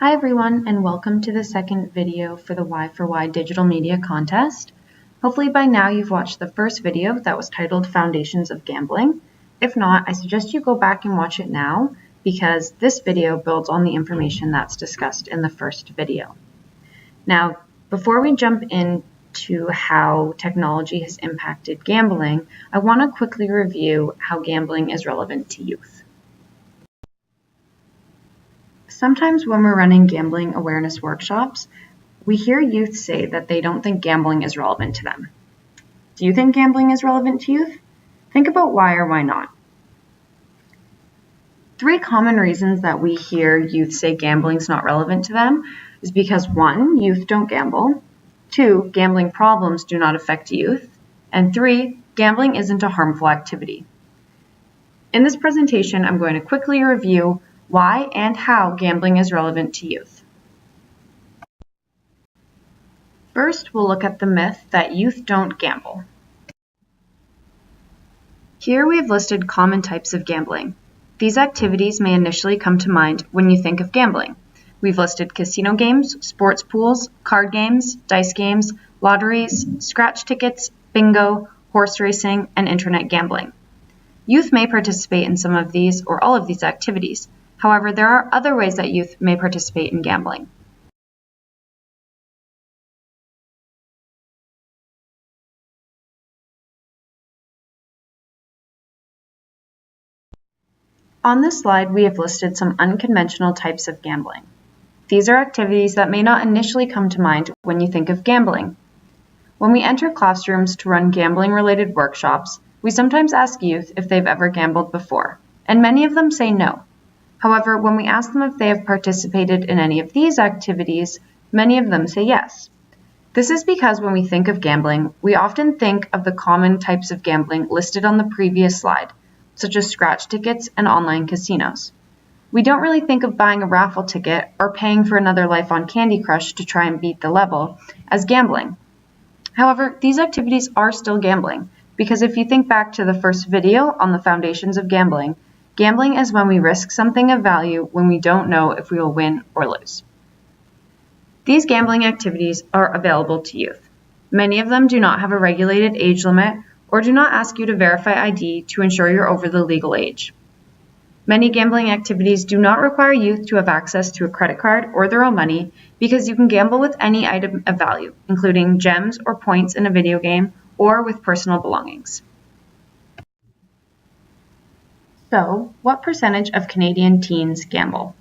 Hi everyone, and welcome to the second video for the Y for Y digital media contest. Hopefully by now you've watched the first video that was titled Foundations of Gambling. If not, I suggest you go back and watch it now because this video builds on the information that's discussed in the first video. Now, before we jump into how technology has impacted gambling, I want to quickly review how gambling is relevant to youth. Sometimes when we're running gambling awareness workshops, we hear youth say that they don't think gambling is relevant to them. Do you think gambling is relevant to youth? Think about why or why not. 3 common reasons that we hear youth say gambling's not relevant to them is because 1, youth don't gamble, 2, gambling problems do not affect youth, and 3, gambling isn't a harmful activity. In this presentation, I'm going to quickly review why and how gambling is relevant to youth. First, we'll look at the myth that youth don't gamble. Here we have listed common types of gambling. These activities may initially come to mind when you think of gambling. We've listed casino games, sports pools, card games, dice games, lotteries, scratch tickets, bingo, horse racing, and internet gambling. Youth may participate in some of these or all of these activities. However, there are other ways that youth may participate in gambling. On this slide, we have listed some unconventional types of gambling. These are activities that may not initially come to mind when you think of gambling. When we enter classrooms to run gambling-related workshops, we sometimes ask youth if they've ever gambled before, and many of them say no. However, when we ask them if they have participated in any of these activities, many of them say yes. This is because when we think of gambling, we often think of the common types of gambling listed on the previous slide, such as scratch tickets and online casinos. We don't really think of buying a raffle ticket or paying for another life on Candy Crush to try and beat the level as gambling. However, these activities are still gambling, because if you think back to the first video on the foundations of gambling, gambling is when we risk something of value when we don't know if we will win or lose. These gambling activities are available to youth. Many of them do not have a regulated age limit or do not ask you to verify ID to ensure you're over the legal age. Many gambling activities do not require youth to have access to a credit card or their own money because you can gamble with any item of value, including gems or points in a video game or with personal belongings. So, what percentage of Canadian teens gamble?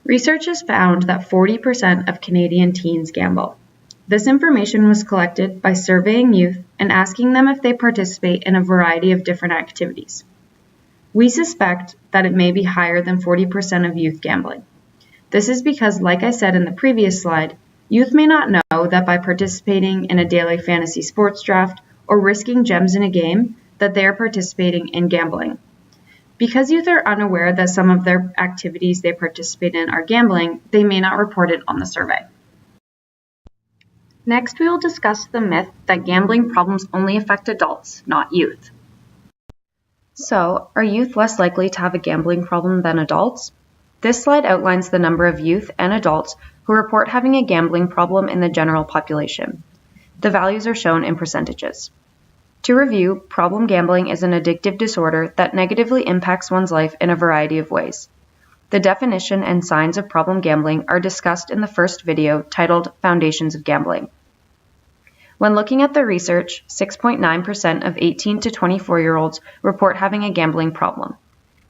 Research has found that 40% of Canadian teens gamble. This information was collected by surveying youth and asking them if they participate in a variety of different activities. We suspect that it may be higher than 40% of youth gambling. This is because, like I said in the previous slide, youth may not know that by participating in a daily fantasy sports draft or risking gems in a game, that they are participating in gambling. Because youth are unaware that some of their activities they participate in are gambling, they may not report it on the survey. Next, we will discuss the myth that gambling problems only affect adults, not youth. So, are youth less likely to have a gambling problem than adults? This slide outlines the number of youth and adults who report having a gambling problem in the general population. The values are shown in percentages. To review, problem gambling is an addictive disorder that negatively impacts one's life in a variety of ways. The definition and signs of problem gambling are discussed in the first video titled Foundations of Gambling. When looking at the research, 6.9% of 18 to 24-year-olds report having a gambling problem.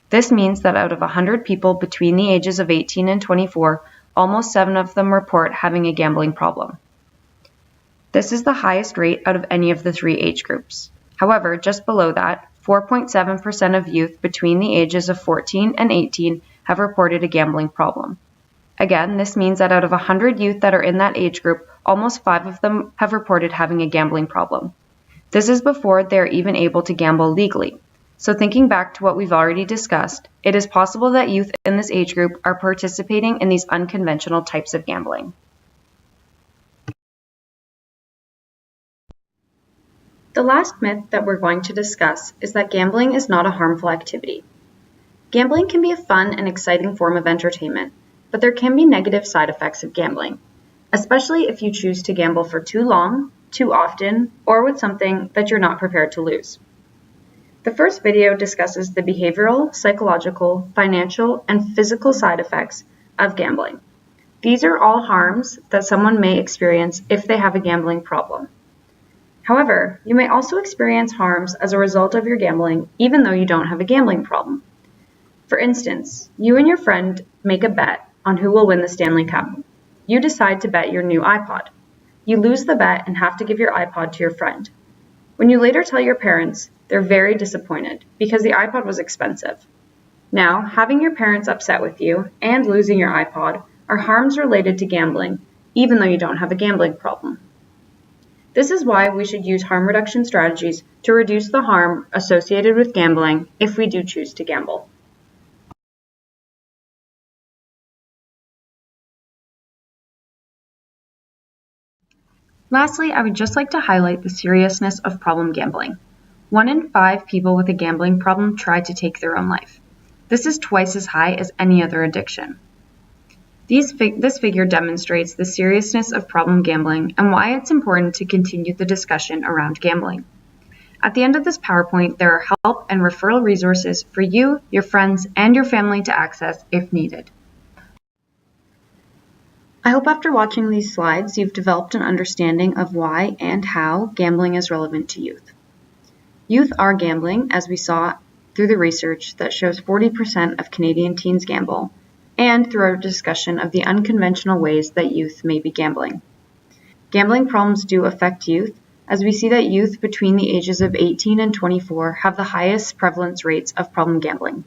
This means that out of 100 people between the ages of 18 and 24, almost 7 of them report having a gambling problem. This is the highest rate out of any of the 3 age groups. However, just below that, 4.7% of youth between the ages of 14 and 18 have reported a gambling problem. Again, this means that out of 100 youth that are in that age group, almost 5 of them have reported having a gambling problem. This is before they are even able to gamble legally. So thinking back to what we've already discussed, it is possible that youth in this age group are participating in these unconventional types of gambling. The last myth that we're going to discuss is that gambling is not a harmful activity. Gambling can be a fun and exciting form of entertainment, but there can be negative side effects of gambling, especially if you choose to gamble for too long, too often, or with something that you're not prepared to lose. The first video discusses the behavioral, psychological, financial, and physical side effects of gambling. These are all harms that someone may experience if they have a gambling problem. However, you may also experience harms as a result of your gambling even though you don't have a gambling problem. For instance, you and your friend make a bet on who will win the Stanley Cup. You decide to bet your new iPod. You lose the bet and have to give your iPod to your friend. When you later tell your parents, they're very disappointed because the iPod was expensive. Now, having your parents upset with you and losing your iPod are harms related to gambling, even though you don't have a gambling problem. This is why we should use harm reduction strategies to reduce the harm associated with gambling if we do choose to gamble. Lastly, I would just like to highlight the seriousness of problem gambling. 1 in 5 people with a gambling problem try to take their own life. This is twice as high as any other addiction. This figure demonstrates the seriousness of problem gambling and why it's important to continue the discussion around gambling. At the end of this PowerPoint, there are help and referral resources for you, your friends, and your family to access if needed. I hope after watching these slides, you've developed an understanding of why and how gambling is relevant to youth. Youth are gambling, as we saw through the research that shows 40% of Canadian teens gamble, and through our discussion of the unconventional ways that youth may be gambling. Gambling problems do affect youth, as we see that youth between the ages of 18 and 24 have the highest prevalence rates of problem gambling.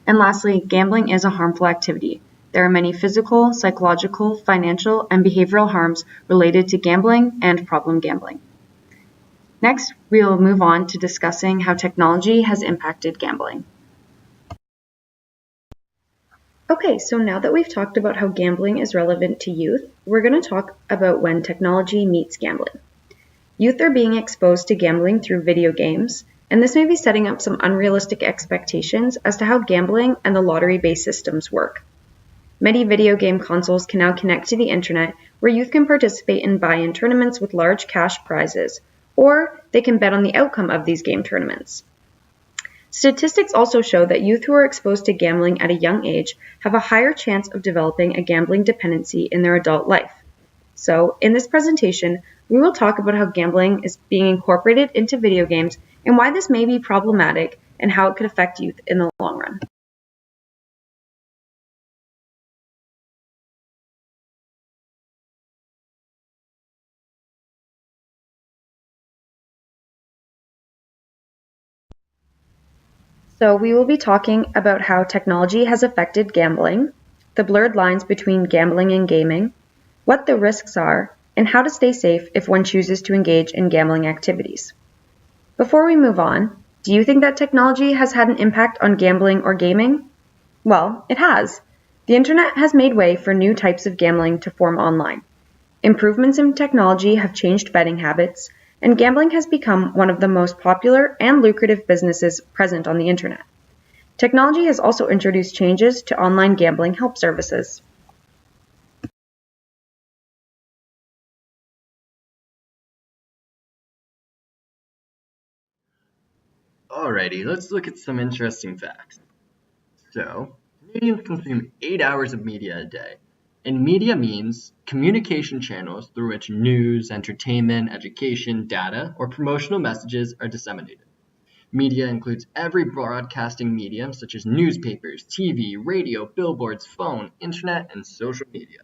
And lastly, gambling is a harmful activity. There are many physical, psychological, financial, and behavioral harms related to gambling and problem gambling. Next, we will move on to discussing how technology has impacted gambling. Okay, so now that we've talked about how gambling is relevant to youth, we're going to talk about when technology meets gambling. Youth are being exposed to gambling through video games, and this may be setting up some unrealistic expectations as to how gambling and the lottery-based systems work. Many video game consoles can now connect to the internet where youth can participate in buy-in tournaments with large cash prizes, or they can bet on the outcome of these game tournaments. Statistics also show that youth who are exposed to gambling at a young age have a higher chance of developing a gambling dependency in their adult life. So, in this presentation, we will talk about how gambling is being incorporated into video games and why this may be problematic and how it could affect youth in the long run. So we will be talking about how technology has affected gambling, the blurred lines between gambling and gaming, what the risks are, and how to stay safe if one chooses to engage in gambling activities. Before we move on, do you think that technology has had an impact on gambling or gaming? Well, it has. The internet has made way for new types of gambling to form online. Improvements in technology have changed betting habits, and gambling has become one of the most popular and lucrative businesses present on the internet. Technology has also introduced changes to online gambling help services. Alrighty, let's look at some interesting facts. So, Canadians consume 8 hours of media a day. And media means communication channels through which news, entertainment, education, data, or promotional messages are disseminated. Media includes every broadcasting medium such as newspapers, TV, radio, billboards, phone, internet, and social media.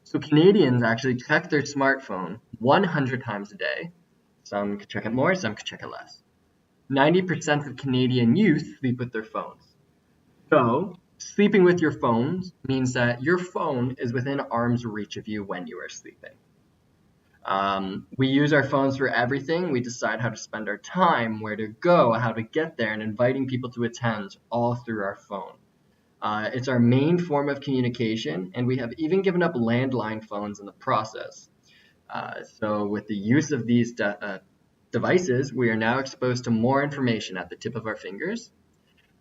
So Canadians actually check their smartphone 100 times a day. Some could check it more, some could check it less. 90% of Canadian youth sleep with their phones. So, sleeping with your phones means that your phone is within arm's reach of you when you are sleeping. We use our phones for everything. We decide how to spend our time, where to go, how to get there, and inviting people to attend all through our phone. It's our main form of communication, and we have even given up landline phones in the process. So with the use of these devices, we are now exposed to more information at the tip of our fingers.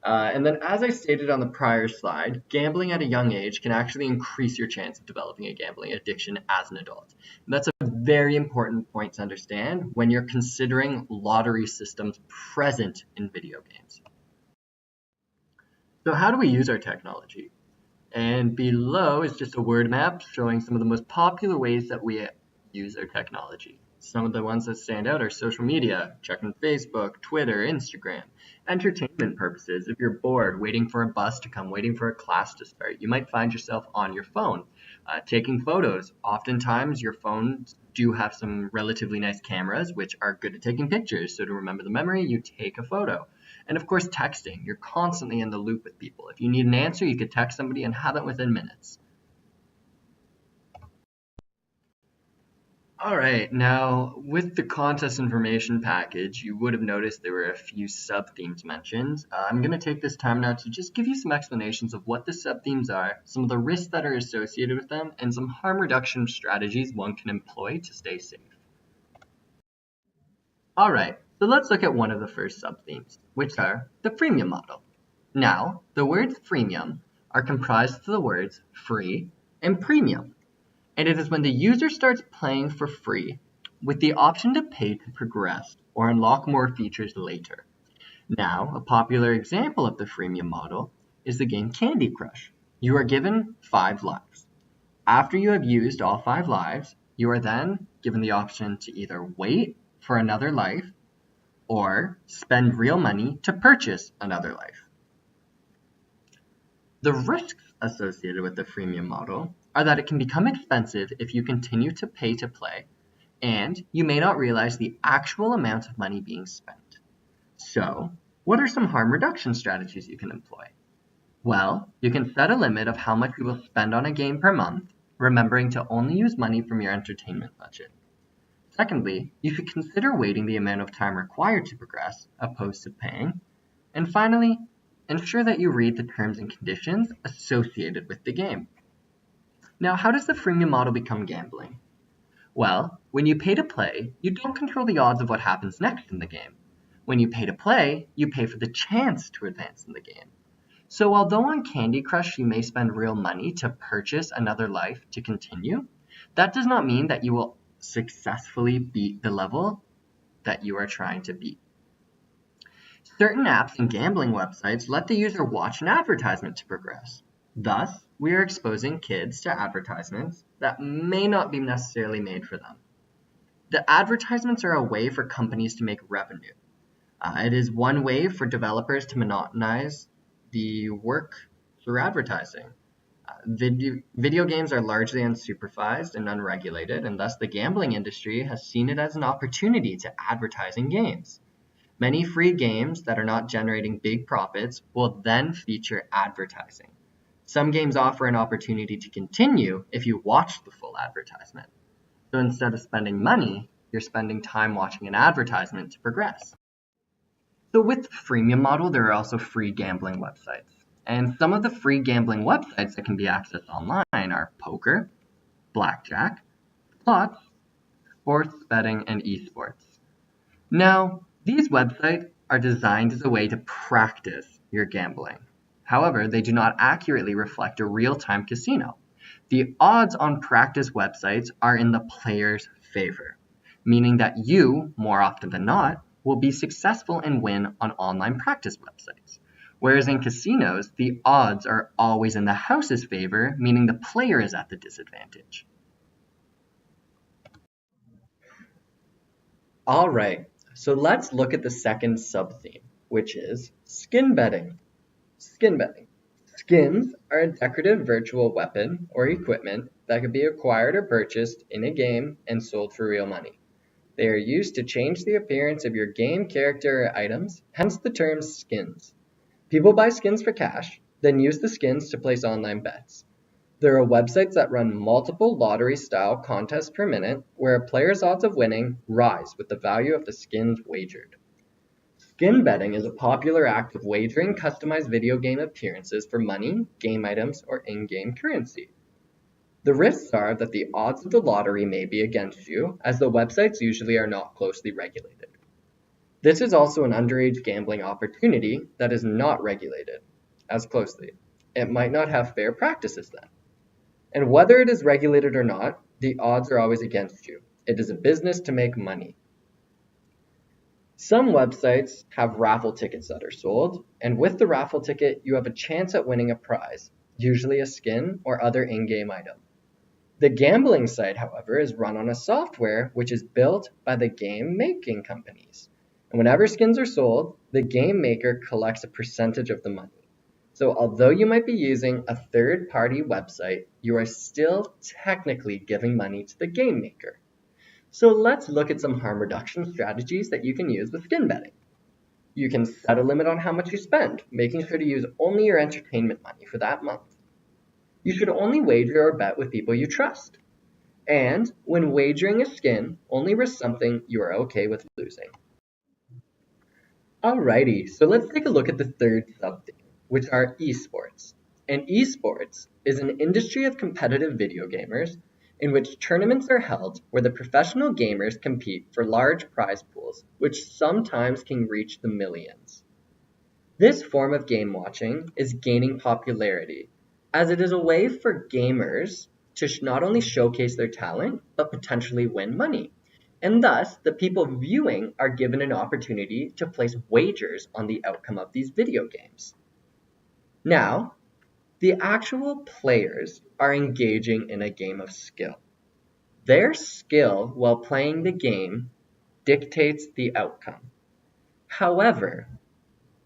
And then, as I stated on the prior slide, gambling at a young age can actually increase your chance of developing a gambling addiction as an adult. And that's a very important point to understand when you're considering lottery systems present in video games. So how do we use our technology? And below is just a word map showing some of the most popular ways that we use our technology. Some of the ones that stand out are social media, checking Facebook, Twitter, Instagram. Entertainment purposes, if you're bored, waiting for a bus to come, waiting for a class to start, you might find yourself on your phone. Taking photos, oftentimes your phones do have some relatively nice cameras which are good at taking pictures, so to remember the memory, you take a photo. And of course, texting. You're constantly in the loop with people. If you need an answer, you could text somebody and have it within minutes. All right, now with the contest information package, you would have noticed there were a few sub-themes mentioned. I'm going to take this time now to just give you some explanations of what the sub-themes are, some of the risks that are associated with them, and some harm reduction strategies one can employ to stay safe. All right, so let's look at one of the first sub-themes, which are the freemium model. Now, the words freemium are comprised of the words free and premium, and it is when the user starts playing for free with the option to pay to progress or unlock more features later. Now, a popular example of the freemium model is the game Candy Crush. You are given 5 lives. After you have used all 5 lives, you are then given the option to either wait for another life or spend real money to purchase another life. The risks associated with the freemium model are that it can become expensive if you continue to pay to play, and you may not realize the actual amount of money being spent. So, what are some harm reduction strategies you can employ? Well, you can set a limit of how much you will spend on a game per month, remembering to only use money from your entertainment budget. Secondly, you should consider waiting the amount of time required to progress, opposed to paying. And finally, ensure that you read the terms and conditions associated with the game. Now, how does the freemium model become gambling? Well, when you pay to play, you don't control the odds of what happens next in the game. When you pay to play, you pay for the chance to advance in the game. So although on Candy Crush you may spend real money to purchase another life to continue, that does not mean that you will successfully beat the level that you are trying to beat. Certain apps and gambling websites let the user watch an advertisement to progress. Thus, we are exposing kids to advertisements that may not be necessarily made for them. The advertisements are a way for companies to make revenue. It is one way for developers to monetize the work through advertising. Video games are largely unsupervised and unregulated, and thus the gambling industry has seen it as an opportunity to advertise in games. Many free games that are not generating big profits will then feature advertising. Some games offer an opportunity to continue if you watch the full advertisement. So instead of spending money, you're spending time watching an advertisement to progress. So with the freemium model, there are also free gambling websites. And some of the free gambling websites that can be accessed online are poker, blackjack, slots, sports betting, and esports. Now, these websites are designed as a way to practice your gambling. However, they do not accurately reflect a real-time casino. The odds on practice websites are in the player's favor, meaning that you, more often than not, will be successful and win on online practice websites. Whereas in casinos, the odds are always in the house's favor, meaning the player is at the disadvantage. All right, so let's look at the second sub-theme, which is skin betting. Skin betting. Skins are a decorative virtual weapon or equipment that can be acquired or purchased in a game and sold for real money. They are used to change the appearance of your game character or items, hence the term skins. People buy skins for cash, then use the skins to place online bets. There are websites that run multiple lottery-style contests per minute where a player's odds of winning rise with the value of the skins wagered. Skin betting is a popular act of wagering customized video game appearances for money, game items, or in-game currency. The risks are that the odds of the lottery may be against you, as the websites usually are not closely regulated. This is also an underage gambling opportunity that is not regulated as closely. It might not have fair practices then. And whether it is regulated or not, the odds are always against you. It is a business to make money. Some websites have raffle tickets that are sold, and with the raffle ticket, you have a chance at winning a prize, usually a skin or other in-game item. The gambling site, however, is run on a software which is built by the game making companies. And whenever skins are sold, the game maker collects a percentage of the money. So although you might be using a third-party website, you are still technically giving money to the game maker. So let's look at some harm reduction strategies that you can use with skin betting. You can set a limit on how much you spend, making sure to use only your entertainment money for that month. You should only wager or bet with people you trust. And when wagering a skin, only risk something you are okay with losing. Alrighty, so let's take a look at the third sub-theme, which are esports. And esports is an industry of competitive video gamers in which tournaments are held where the professional gamers compete for large prize pools, which sometimes can reach the millions. This form of game watching is gaining popularity, as it is a way for gamers to not only showcase their talent, but potentially win money. And thus, the people viewing are given an opportunity to place wagers on the outcome of these video games. Now, the actual players are engaging in a game of skill. Their skill while playing the game dictates the outcome. However,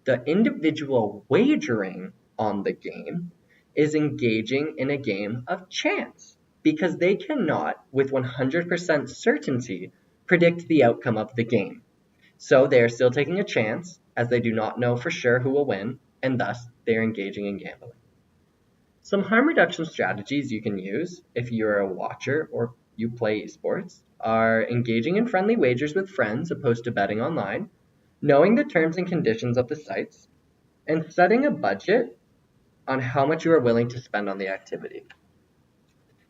the individual wagering on the game is engaging in a game of chance because they cannot, with 100% certainty, predict the outcome of the game. So they are still taking a chance as they do not know for sure who will win, and thus they are engaging in gambling. Some harm reduction strategies you can use if you're a watcher or you play esports are engaging in friendly wagers with friends opposed to betting online, knowing the terms and conditions of the sites, and setting a budget on how much you are willing to spend on the activity.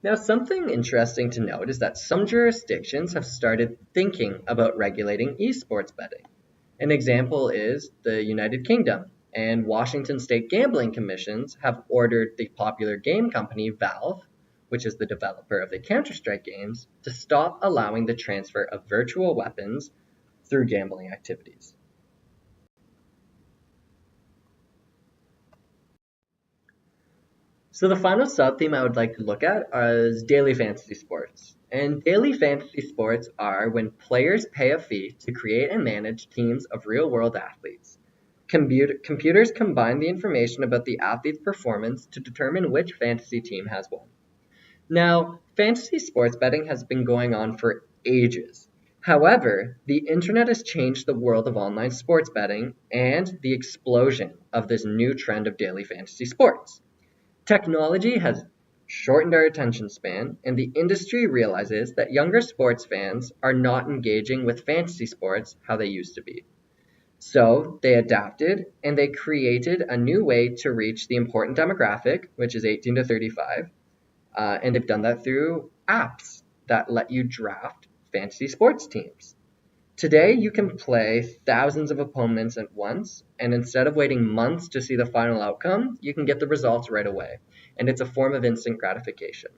Now, something interesting to note is that some jurisdictions have started thinking about regulating esports betting. An example is the United Kingdom, and Washington state gambling commissions have ordered the popular game company Valve, which is the developer of the Counter-Strike games, to stop allowing the transfer of virtual weapons through gambling activities. So the final sub-theme I would like to look at is daily fantasy sports. And daily fantasy sports are when players pay a fee to create and manage teams of real-world athletes. Computers combine the information about the athlete's performance to determine which fantasy team has won. Now, fantasy sports betting has been going on for ages. However, the internet has changed the world of online sports betting and the explosion of this new trend of daily fantasy sports. Technology has shortened our attention span, and the industry realizes that younger sports fans are not engaging with fantasy sports how they used to be. So they adapted and they created a new way to reach the important demographic, which is 18 to 35, and they've done that through apps that let you draft fantasy sports teams. Today, you can play thousands of opponents at once, and instead of waiting months to see the final outcome, you can get the results right away, and it's a form of instant gratification.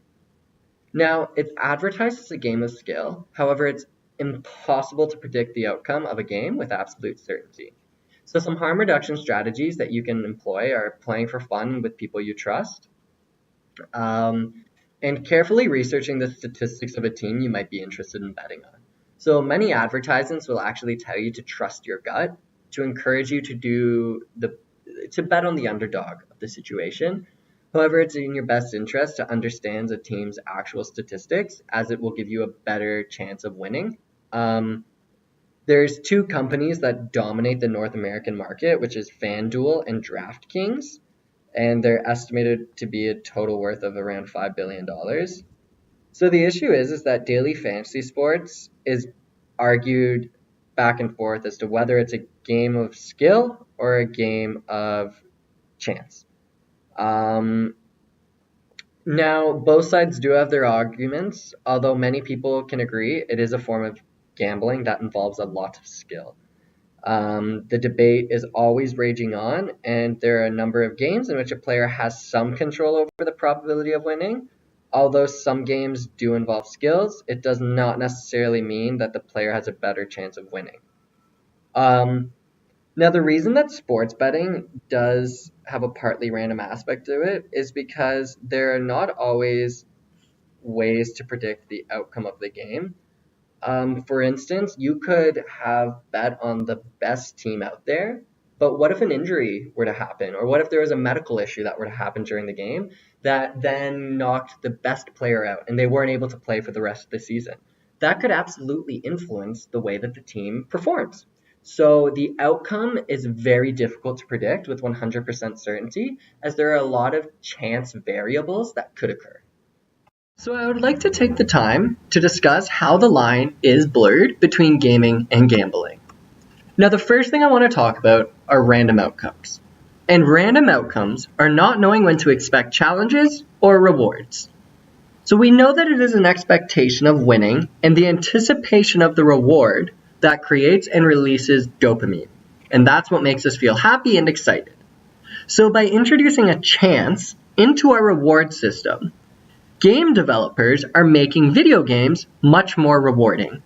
Now, it's advertised as a game of skill, however, it's impossible to predict the outcome of a game with absolute certainty. So some harm reduction strategies that you can employ are playing for fun with people you trust, and carefully researching the statistics of a team you might be interested in betting on. So many advertisements will actually tell you to trust your gut, to encourage you to bet on the underdog of the situation. However, it's in your best interest to understand a team's actual statistics, as it will give you a better chance of winning. There's two companies that dominate the North American market, which is FanDuel and DraftKings, and they're estimated to be a total worth of around $5 billion. So the issue is that daily fantasy sports is argued back and forth as to whether it's a game of skill or a game of chance. Now, both sides do have their arguments, although many people can agree it is a form of gambling that involves a lot of skill. The debate is always raging on, and there are a number of games in which a player has some control over the probability of winning. Although some games do involve skills, it does not necessarily mean that the player has a better chance of winning. Now, the reason that sports betting does have a partly random aspect to it is because there are not always ways to predict the outcome of the game. For instance, you could have bet on the best team out there, but what if an injury were to happen? Or what if there was a medical issue that were to happen during the game that then knocked the best player out and they weren't able to play for the rest of the season? That could absolutely influence the way that the team performs. So the outcome is very difficult to predict with 100% certainty, as there are a lot of chance variables that could occur. So I would like to take the time to discuss how the line is blurred between gaming and gambling. Now, the first thing I want to talk about are random outcomes. And random outcomes are not knowing when to expect challenges or rewards. So we know that it is an expectation of winning and the anticipation of the reward that creates and releases dopamine. And that's what makes us feel happy and excited. So by introducing a chance into our reward system, game developers are making video games much more rewarding.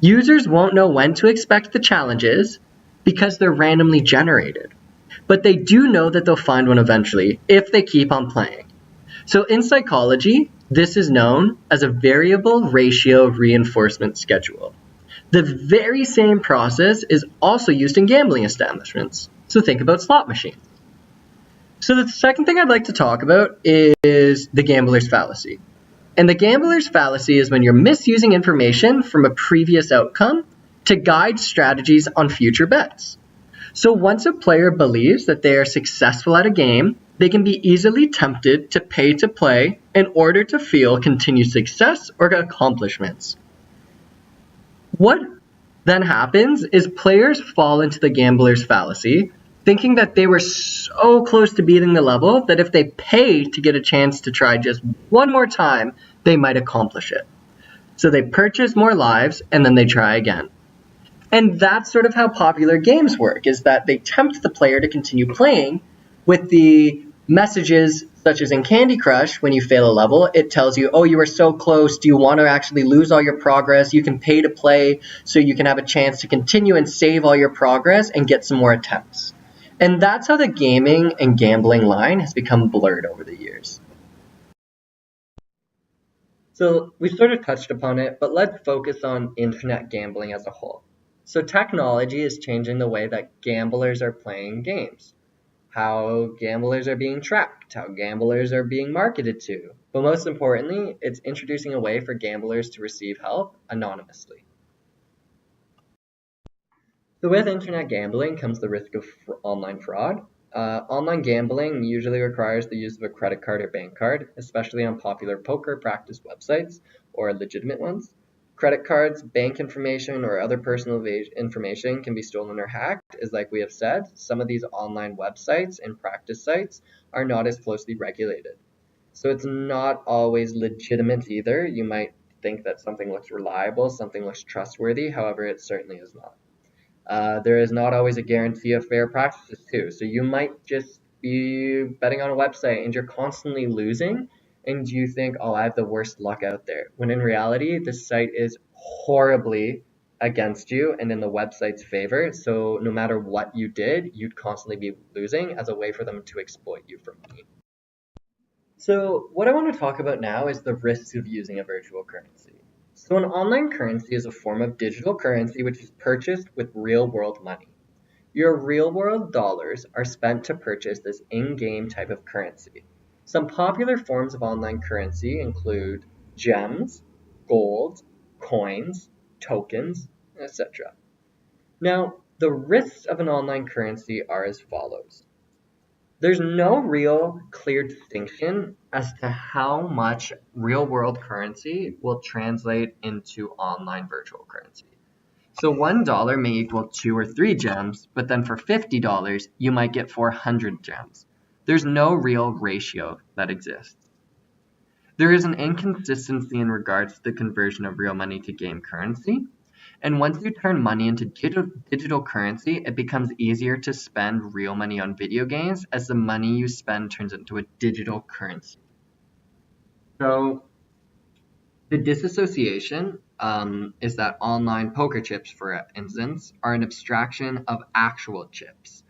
Users won't know when to expect the challenges because they're randomly generated, but they do know that they'll find one eventually if they keep on playing. So in psychology, this is known as a variable ratio reinforcement schedule. The very same process is also used in gambling establishments. So think about slot machines. So the second thing I'd like to talk about is the gambler's fallacy. And the gambler's fallacy is when you're misusing information from a previous outcome to guide strategies on future bets. So once a player believes that they are successful at a game, they can be easily tempted to pay to play in order to feel continued success or accomplishments. What then happens is players fall into the gambler's fallacy, thinking that they were so close to beating the level that if they pay to get a chance to try just one more time, they might accomplish it. So they purchase more lives and then they try again. And that's sort of how popular games work, is that they tempt the player to continue playing with the messages such as in Candy Crush, when you fail a level, it tells you, oh, you were so close. Do you want to actually lose all your progress? You can pay to play so you can have a chance to continue and save all your progress and get some more attempts. And that's how the gaming and gambling line has become blurred over the years. So we sort of touched upon it, but let's focus on internet gambling as a whole. So technology is changing the way that gamblers are playing games, how gamblers are being tracked, how gamblers are being marketed to. But most importantly, it's introducing a way for gamblers to receive help anonymously. So with internet gambling comes the risk of online fraud. Online gambling usually requires the use of a credit card or bank card, especially on popular poker practice websites or legitimate ones. Credit cards, bank information, or other personal information can be stolen or hacked, as like we have said, some of these online websites and practice sites are not as closely regulated. So it's not always legitimate either. You might think that something looks reliable, something looks trustworthy, however, it certainly is not. There is not always a guarantee of fair practices too. So you might just be betting on a website and you're constantly losing and you think, oh, I have the worst luck out there. When in reality, the site is horribly against you and in the website's favor. So no matter what you did, you'd constantly be losing as a way for them to exploit you for money. So what I want to talk about now is the risks of using a virtual currency. So an online currency is a form of digital currency which is purchased with real-world money. Your real-world dollars are spent to purchase this in-game type of currency. Some popular forms of online currency include gems, gold, coins, tokens, etc. Now, the risks of an online currency are as follows. There's no real clear distinction as to how much real-world currency will translate into online virtual currency. So $1 may equal 2 or 3 gems, but then for $50, you might get 400 gems. There's no real ratio that exists. There is an inconsistency in regards to the conversion of real money to game currency. And once you turn money into digital currency, it becomes easier to spend real money on video games as the money you spend turns into a digital currency. So the disassociation is that online poker chips, for instance, are an abstraction of actual chips.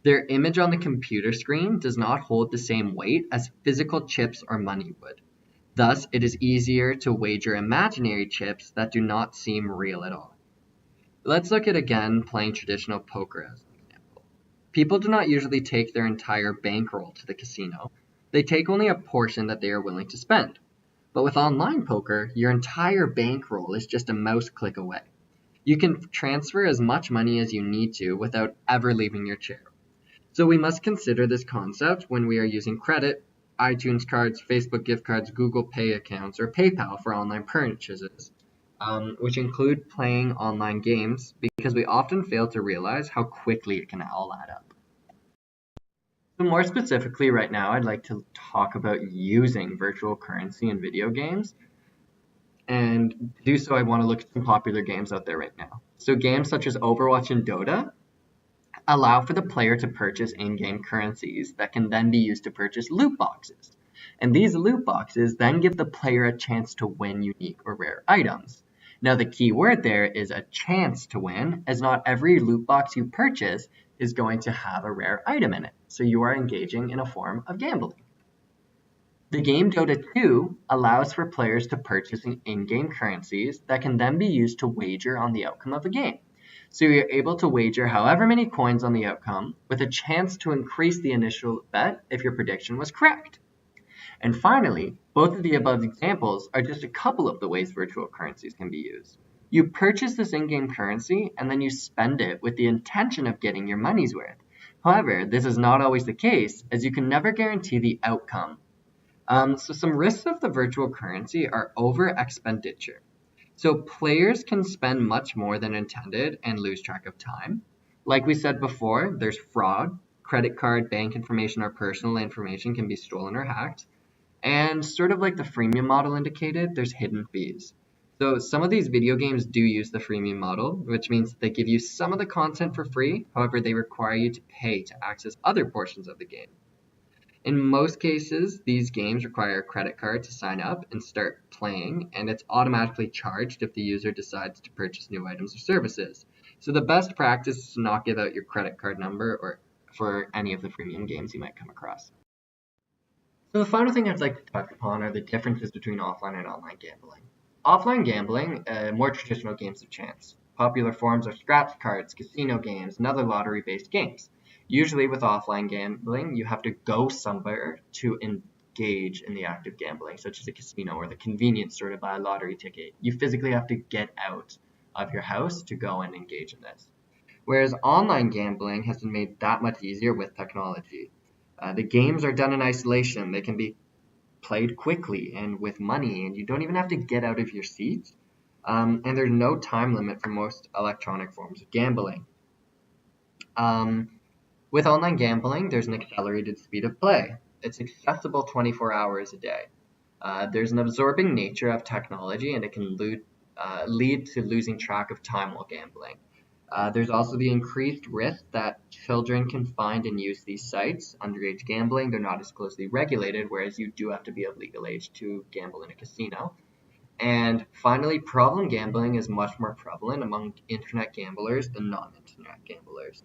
Their image on the computer screen does not hold the same weight as physical chips or money would. Thus, it is easier to wager imaginary chips that do not seem real at all. Let's look at again playing traditional poker as an example. People do not usually take their entire bankroll to the casino. They take only a portion that they are willing to spend. But with online poker, your entire bankroll is just a mouse click away. You can transfer as much money as you need to without ever leaving your chair. So we must consider this concept when we are using credit, iTunes cards, Facebook gift cards, Google Pay accounts, or PayPal for online purchases, which include playing online games, because we often fail to realize how quickly it can all add up. So more specifically right now, I'd like to talk about using virtual currency in video games. And to do so, I want to look at some popular games out there right now. So games such as Overwatch and Dota allow for the player to purchase in-game currencies that can then be used to purchase loot boxes. And these loot boxes then give the player a chance to win unique or rare items. Now the key word there is a chance to win, as not every loot box you purchase is going to have a rare item in it. So you are engaging in a form of gambling. The game Dota 2 allows for players to purchase in-game currencies that can then be used to wager on the outcome of a game. So you're able to wager however many coins on the outcome with a chance to increase the initial bet if your prediction was correct. And finally, both of the above examples are just a couple of the ways virtual currencies can be used. You purchase this in-game currency and then you spend it with the intention of getting your money's worth. However, this is not always the case, as you can never guarantee the outcome. So some risks of the virtual currency are over expenditure. So players can spend much more than intended and lose track of time. Like we said before, there's fraud. Credit card, bank information, or personal information can be stolen or hacked. And sort of like the freemium model indicated, there's hidden fees. So some of these video games do use the freemium model, which means they give you some of the content for free. However, they require you to pay to access other portions of the game. In most cases, these games require a credit card to sign up and start playing, and it's automatically charged if the user decides to purchase new items or services. So the best practice is to not give out your credit card number or for any of the freemium games you might come across. So the final thing I'd like to touch upon are the differences between offline and online gambling. Offline gambling, more traditional games of chance. Popular forms are scratch cards, casino games, and other lottery-based games. Usually with offline gambling, you have to go somewhere to engage in the act of gambling, such as a casino or the convenience store to buy a lottery ticket. You physically have to get out of your house to go and engage in this. Whereas online gambling has been made that much easier with technology. The games are done in isolation. They can be played quickly and with money, and you don't even have to get out of your seat. And there's no time limit for most electronic forms of gambling. With online gambling, there's an accelerated speed of play. It's accessible 24 hours a day. There's an absorbing nature of technology, and it can lead to losing track of time while gambling. There's also the increased risk that children can find and use these sites. Underage gambling, they're not as closely regulated, whereas you do have to be of legal age to gamble in a casino. And finally, problem gambling is much more prevalent among internet gamblers than non-internet gamblers.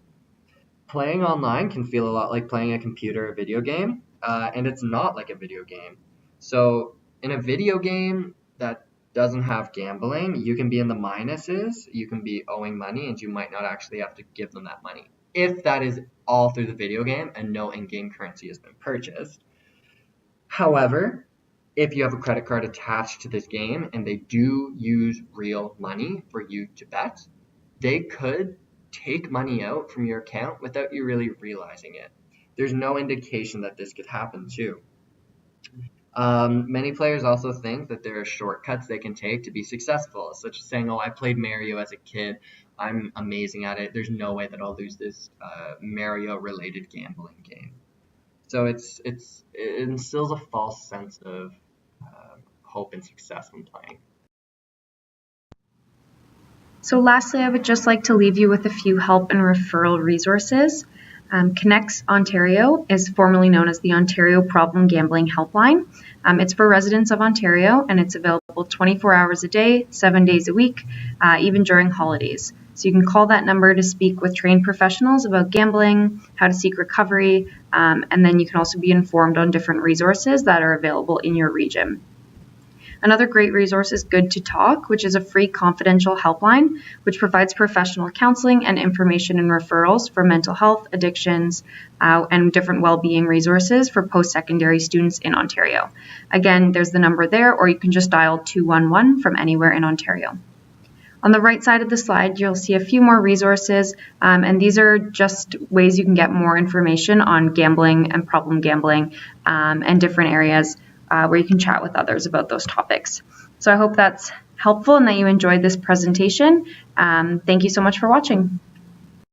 Playing online can feel a lot like playing a computer or video game, and it's not like a video game. So in a video game that doesn't have gambling, you can be in the minuses, you can be owing money, and you might not actually have to give them that money, if that is all through the video game and no in-game currency has been purchased. However, if you have a credit card attached to this game and they do use real money for you to bet, they could take money out from your account without you really realizing it. There's no indication that this could happen too. Many players also think that there are shortcuts they can take to be successful, such as saying, oh, I played Mario as a kid, I'm amazing at it, there's no way that I'll lose this Mario-related gambling game. So it instills a false sense of hope and success when playing. So lastly, I would just like to leave you with a few help and referral resources. Connects Ontario is formerly known as the Ontario Problem Gambling Helpline. It's for residents of Ontario, and it's available 24 hours a day, 7 days a week, even during holidays. So you can call that number to speak with trained professionals about gambling, how to seek recovery, and then you can also be informed on different resources that are available in your region. Another great resource is Good to Talk, which is a free confidential helpline which provides professional counseling and information and referrals for mental health, addictions, and different well-being resources for post-secondary students in Ontario. Again, there's the number there, or you can just dial 211 from anywhere in Ontario. On the right side of the slide, you'll see a few more resources, and these are just ways you can get more information on gambling and problem gambling and different areas where you can chat with others about those topics. So I hope that's helpful and that you enjoyed this presentation. Thank you so much for watching.